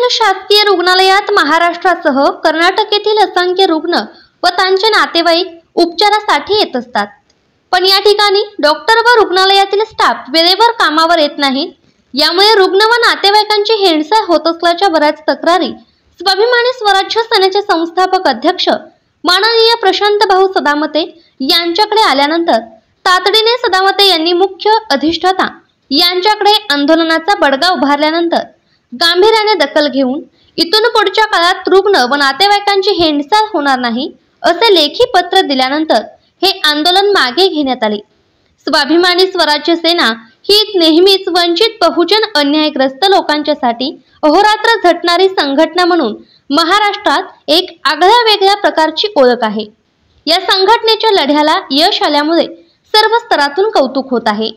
पुण्यातील शासकीय रुग्णालयात महाराष्ट्रासह कर्नाटक येथील असंख्य रुग्ण व त्यांचे नातेवाईक उपचारासाठी येत असतात। पण या ठिकाणी डॉक्टर व रुग्णालयातील स्टाफ वेळेवर कामावर येत नाही। यामुळे रुग्ण व नातेवाईकांची हेळसाळ होत असल्याच्या बऱ्याच तक्रारी स्वाभिमानी स्वराज्य सेनेचे संस्थापक अध्यक्ष माननीय प्रशांत भाऊ सदामते यांच्याकडे आल्यानंतर तातडीने सदामते यांनी मुख्य अधिष्ठाता यांच्याकडे आंदोलनाचा बडगा उभारल्यानंतर गांभीर्याने दखल घेऊन इथून पुढच्या काळात रुग्ण व नातेवाईकांची हेळसाळ होणार नाही असे लेखी पत्र दिल्यानंतर हे आंदोलन मागे घेण्यात आले। स्वाभिमानी स्वराज्य सेना ही नेहमीच वंचित बहुजन अन्यायग्रस्त लोकांच्यासाठी अहोरात्र झटणारी संघटना म्हणून महाराष्ट्रात एक आगळ्या वेगळ्या प्रकारची ओळख आहे। या संघटनेच्या लढ्याला यश आल्यामुळे सर्व स्तरातून कौतुक होत आहे।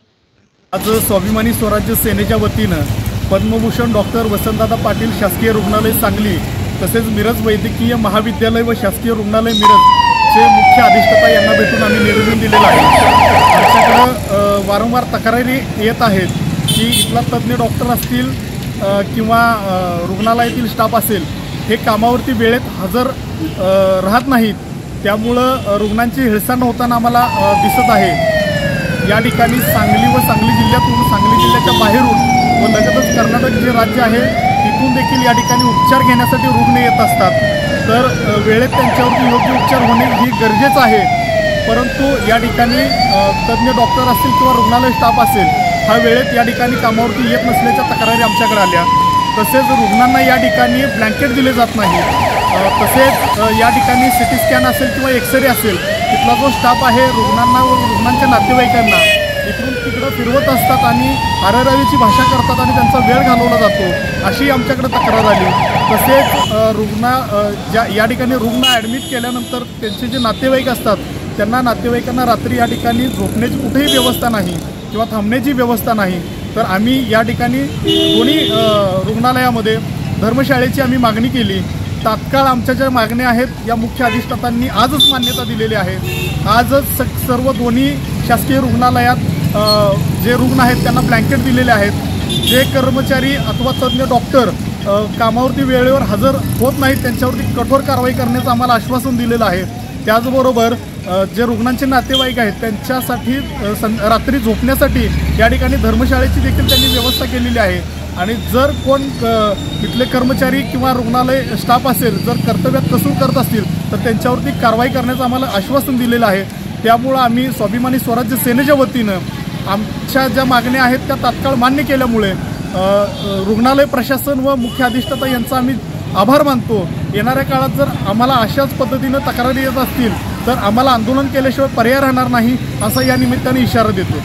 आज स्वाभिमानी स्वराज्य सेनेच्या वतीनं पद्मभूषण डॉक्टर वसंतदादा पाटील शासकीय रुग्णालय सांगली तसेच मिरज वैद्यकीय महाविद्यालय व शासकीय रुग्णालय मिरजचे मुख्य अधिष्ठाता यांना भेटून आम्ही निवेदन दिलेलं आहे। आमच्याकडं वारंवार तक्रारी येत आहेत की इथला तज्ज्ञ डॉक्टर असतील किंवा रुग्णालयातील स्टाफ असेल हे कामावरती वेळेत हजर राहत नाहीत, त्यामुळं रुग्णांची हेळसांड होताना आम्हाला दिसत आहे। या ठिकाणी सांगली व सांगली जिल्ह्यातून सांगली जिल्ह्याच्या बाहेरून व लगतच कर्नाटक जे राज्य आहे तिथून देखील या ठिकाणी उपचार घेण्यासाठी रुग्ण येत असतात। तर वेळेत त्यांच्यावरती योग्य उपचार होणे ही गरजेचं आहे, परंतु या ठिकाणी तज्ज्ञ डॉक्टर असतील किंवा रुग्णालय स्टाफ असेल हा वेळेत या ठिकाणी कामावरती येत नसल्याच्या तक्रारी आमच्याकडे आल्या। तसेच रुग्णांना या ठिकाणी ब्लँकेट दिले जात नाही। तसेच या ठिकाणी सिटी स्कॅन असेल किंवा एक्सरे असेल तिथला जो स्टाफ आहे रुग्णांना व रुग्णांच्या नातेवाईकांना इकडून तिकडं फिरवत असतात आणि आरेरावीची भाषा करतात आणि त्यांचा वेळ घालवला जातो अशी आमच्याकडे तक्रार आली। तसेच या ठिकाणी रुग्ण ॲडमिट केल्यानंतर त्यांचे जे नातेवाईक असतात त्यांना नातेवाईकांना रात्री या ठिकाणी झोपण्याची कुठेही व्यवस्था नाही किंवा थांबण्याची व्यवस्था नाही। तर आम्ही या ठिकाणी दोन्ही रुग्णालयामध्ये धर्मशाळेची आम्ही मागणी केली। तात्काळ आमच्या ज्या मागण्या आहेत या मुख्य अधिष्ठातांनी आजच मान्यता दिलेली आहे। आजच सर्व दोन्ही शासकीय रुग्णालयात जे रुग्ण आहेत त्यांना ब्लँकेट दिलेले आहेत। जे कर्मचारी अथवा तज्ज्ञ डॉक्टर कामावरती वेळेवर हजर होत नाहीत त्यांच्यावरती कठोर कारवाई करण्याचं आम्हाला आश्वासन दिलेलं आहे। त्याचबरोबर जे रुग्णांचे नातेवाईक आहेत त्यांच्यासाठी रात्री झोपण्यासाठी या ठिकाणी धर्मशाळेची देखील त्यांनी व्यवस्था केलेली आहे। आणि जर कोण इथले कर्मचारी किंवा रुग्णालय स्टाफ असेल जर कर्तव्यात कसूर करत असतील तर त्यांच्यावरती कारवाई करण्याचं आम्हाला आश्वासन दिलेलं आहे। त्यामुळं आम्ही स्वाभिमानी स्वराज्य सेनेच्या वतीनं आमच्या ज्या मागण्या आहेत त्या तात्काळ मान्य केल्यामुळे रुग्णालय प्रशासन व मुख्य अधिष्ठाता यांचा आम्ही आभार मानतो। येणाऱ्या काळात जर आम्हाला अशाच पद्धतीनं तक्रारी येत असतील तर आम्हाला आंदोलन केल्याशिवाय पर्याय राहणार नाही असा या निमित्ताने इशारा देतो।